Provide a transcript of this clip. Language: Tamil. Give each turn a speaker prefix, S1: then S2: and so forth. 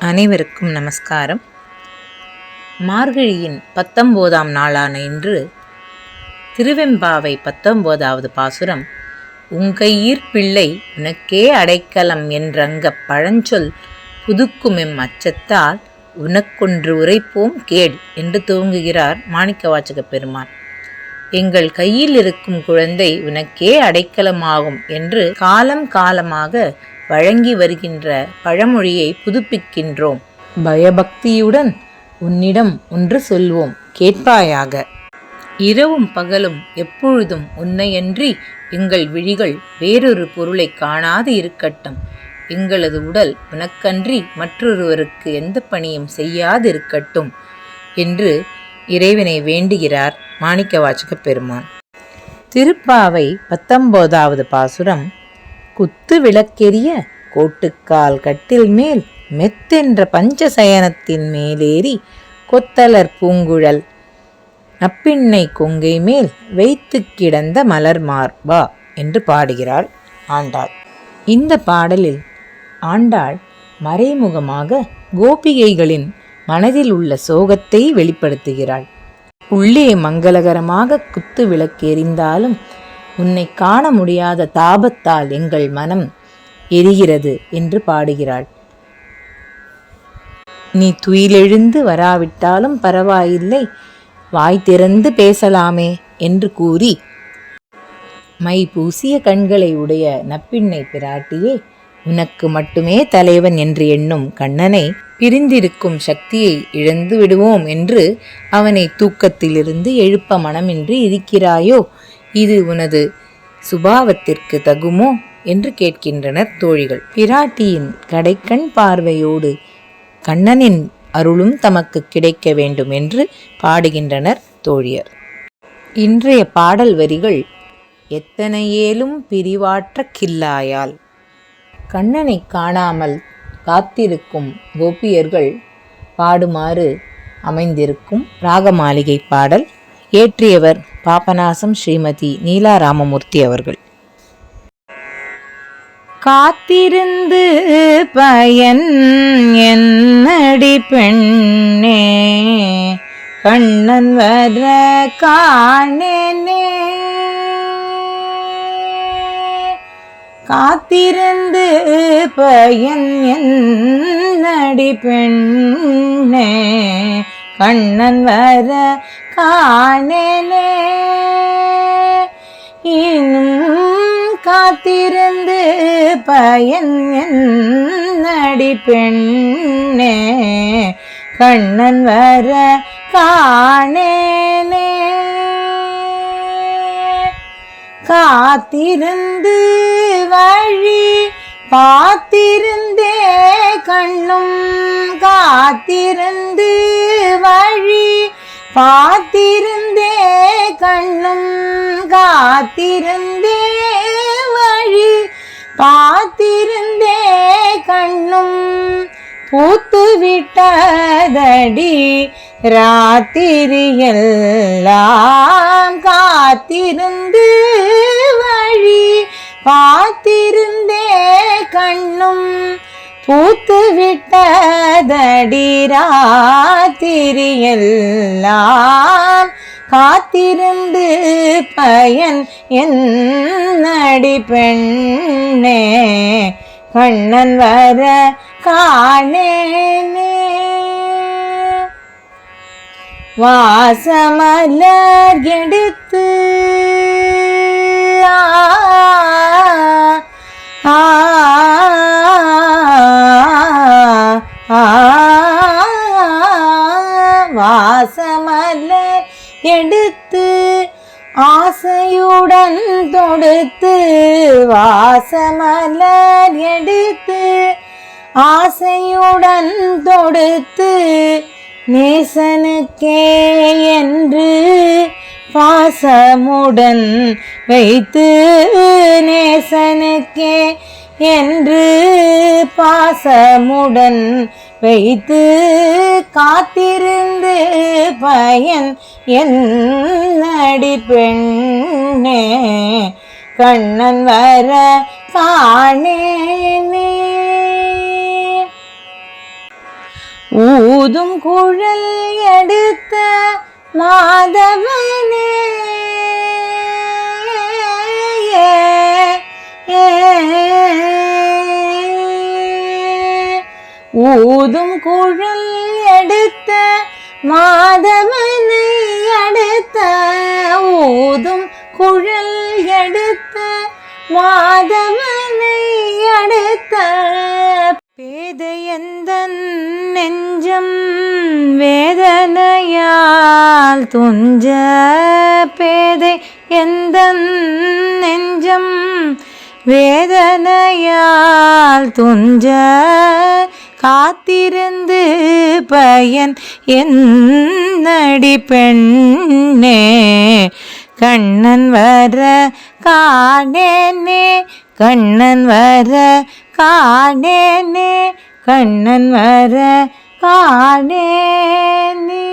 S1: அனைவருக்கும் நமஸ்காரம். மார்கழியின் 19ஆம் நாளான இன்று திருவெம்பாவை 19வது பாசுரம். உங்கையீர் பிள்ளை உனக்கே அடைக்கலம் என்றங்கப் பழஞ்சொல் புதுக்குமெம் அச்சத்தால் உனக்கொன்று உரைப்போம் கேள் என்று துவங்குகிறார் மாணிக்கவாசக பெருமான். எங்கள் கையில் இருக்கும் குழந்தை உனக்கே அடைக்கலமாகும் என்று காலம் காலமாக வழங்கி வருகின்ற பழமொழியை புதுப்பிக்கின்றோம். பயபக்தியுடன் உன்னிடம் ஒன்று சொல்வோம் கேட்பாயாக. இரவும் பகலும் எப்பொழுதும் உன்னையன்றி எங்கள் விழிகள் வேறொரு பொருளை காணாது இருக்கட்டும். எங்களது உடல் உனக்கன்றி மற்றொருவருக்கு எந்த பணியும் செய்யாது இருக்கட்டும் என்று இறைவனை வேண்டுகிறார் மாணிக்கவாசக பெருமான். திருப்பாவை 19வது பாசுரம். குத்து விளக்கெரிய கோட்டுக்கால் கட்டில் மேல் மெத்தென்ற பஞ்சசயனத்தின் மேலேறி கொத்தலர் பூங்குழல் நப்பிண்ணை கொங்கை மேல் வைத்து கிடந்த மலர் மார்பா என்று பாடுகிறாள் ஆண்டாள். இந்த பாடலில் ஆண்டாள் மறைமுகமாக கோபிகைகளின் மனதில் உள்ள சோகத்தை வெளிப்படுத்துகிறாள். உள்ளே மங்களகரமாக குத்து விளக்கு எரிந்தாலும் உன்னை காண முடியாத தாபத்தால் எங்கள் மனம் எரிகிறது என்று பாடுகிறாள். நீ துயிலெழுந்து வராவிட்டாலும் பரவாயில்லை, வாய் திறந்து பேசலாமே என்று கூறி மை பூசிய கண்களை உடைய நப்பிண்ணை பிராட்டியே, உனக்கு மட்டுமே தலைவன் என்று எண்ணும் கண்ணனை பிரிந்திருக்கும் சக்தியை இழந்து விடுவோம் என்று அவனை தூக்கத்திலிருந்து எழுப்ப மனமின்றி இருக்கிறாயோ? இது உனது சுபாவத்திற்கு தகுமோ என்று கேட்கின்றனர் தோழிகள். பிராட்டியின் கடைக்கண் பார்வையோடு கண்ணனின் அருளும் தமக்கு கிடைக்க வேண்டும் என்று பாடுகின்றனர் தோழியர். இன்றைய பாடல் வரிகள். எத்தனையேலும் பிரிவாற்ற கில்லாயால். கண்ணனை காணாமல் காத்திருக்கும் கோபியர்கள் பாடுமாறு அமைந்திருக்கும் ராகமாளிகை பாடல். இயற்றியவர் பாபநாசம் ஸ்ரீமதி நீலா ராமமூர்த்தி அவர்கள். காத்திருந்து பயன் என்னடி பெண்ணே, கண்ணன் வர காணேனே. காத்திருந்து பயன் என்னடி பெண்ணே, கண்ணன் வர காணேனே. இன்னும் காத்திருந்து பயன் என்னடி பெண்ணே, கண்ணன் வர காணேனே. காத்திருந்து வழி பார்த்திருந்தே கண்ணும், காத்திருந்து வழி பார்த்திருந்தே கண்ணும், காத்திருந்தே வழி பார்த்திருந்தே கண்ணும். பூத்து விட்டதடி ராத்திரியெல்லாம், காத்திருந்து வழி பார்த்திருந்தே கண்ணும். பூத்து விட்டதடி ராத்திரியெல்லாம், காத்திருந்து பயன் என்னடி பெண்ணே, கண்ணன் வர காணேனே. வாசமலர் எடுத்து வாசமலர் எடுத்து ஆசையுடன் தொடுத்து, வாசமலர் எடுத்து ஆசையுடன் தொடுத்து, நேசனுக்கே என்று பாசமுடன் வைத்து, நேசனுக்கே என்று பாசமுடன் வைத்து, காத்திருந்து பயன் என்னடி பெண்ணே, கண்ணன் வர காணேனே. ஊதும் குழல் எடுத்த மாதவனே ஊதும் குழல் எடுத்த மாதவனை அடுத்த ஊதும் குழல் எடுத்த மாதவனை அடுத்த பேதையந்தன் நெஞ்சம் வேதனையால் துஞ்ச பேதை எந்தன் நெஞ்சம் வேதனையால் துஞ்ச காத்திருந்து பயன் என்னடி பெண்ணே கண்ணன் வர காணேனே கண்ணன் வர காணேனே கண்ணன் வர காணேனே.